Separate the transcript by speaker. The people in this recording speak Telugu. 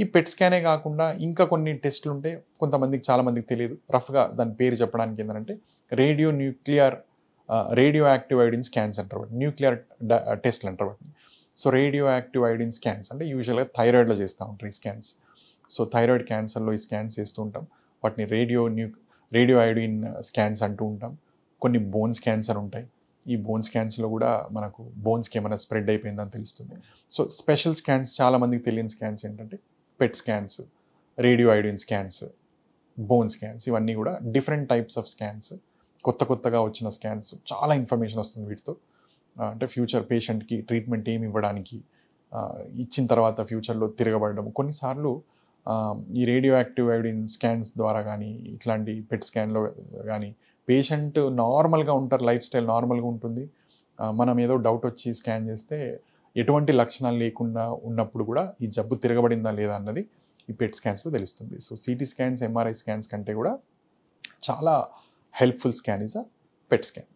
Speaker 1: ఈ పెట్ స్కానే కాకుండా ఇంకా కొన్ని టెస్టులు ఉంటాయి, కొంతమందికి చాలామందికి తెలియదు. రఫ్గా దాని పేరు చెప్పడానికి ఏంటంటే రేడియో యాక్టివ్ ఐడిన్ స్కాన్స్ అంటారు, న్యూక్లియర్ టెస్ట్లు అంటారు వాటిని. So radioactive iodine scans అంటే యూజువల్గా థైరాయిడ్లో చేస్తూ ఉంటారు ఈ స్కాన్స్. సో థైరాయిడ్ క్యాన్సర్లో ఈ స్కాన్స్ చేస్తూ ఉంటాం. వాటిని రేడియో ఐడిన్ స్కాన్స్ అంటూ ఉంటాం. కొన్ని బోన్స్ క్యాన్సర్ ఉంటాయి. ఈ బోన్స్ క్యాన్సర్లో కూడా మనకు బోన్స్కి ఏమైనా స్ప్రెడ్ అయిపోయిందని తెలుస్తుంది. సో స్పెషల్ స్కాన్స్, చాలామందికి తెలియని స్కాన్స్ ఏంటంటే PET scans, radio iodine scans, bone scans, ఇవన్నీ కూడా డిఫరెంట్ టైప్స్ ఆఫ్ స్కాన్స్. కొత్తగా వచ్చిన స్కాన్స్, చాలా ఇన్ఫర్మేషన్ వస్తుంది వీటితో. అంటే ఫ్యూచర్ పేషెంట్కి ట్రీట్మెంట్ ఏమి ఇవ్వడానికి, ఇచ్చిన తర్వాత ఫ్యూచర్లో తిరగబడడం. కొన్నిసార్లు ఈ రేడియో యాక్టివ్ ఐడిన్ స్కాన్స్ ద్వారా కానీ, ఇట్లాంటి పెట్ స్కాన్లో కానీ పేషెంట్ నార్మల్గా ఉంటారు, లైఫ్ స్టైల్ నార్మల్గా ఉంటుంది. మనం ఏదో డౌట్ వచ్చి స్కాన్ చేస్తే ఎటువంటి లక్షణాలు లేకుండా ఉన్నప్పుడు కూడా ఈ జబ్బు తిరగబడిందా లేదా అన్నది ఈ పెట్ స్కాన్స్లో తెలుస్తుంది. So CT scans, MRI scans కంటే కూడా చాలా helpful scan is a PET scan.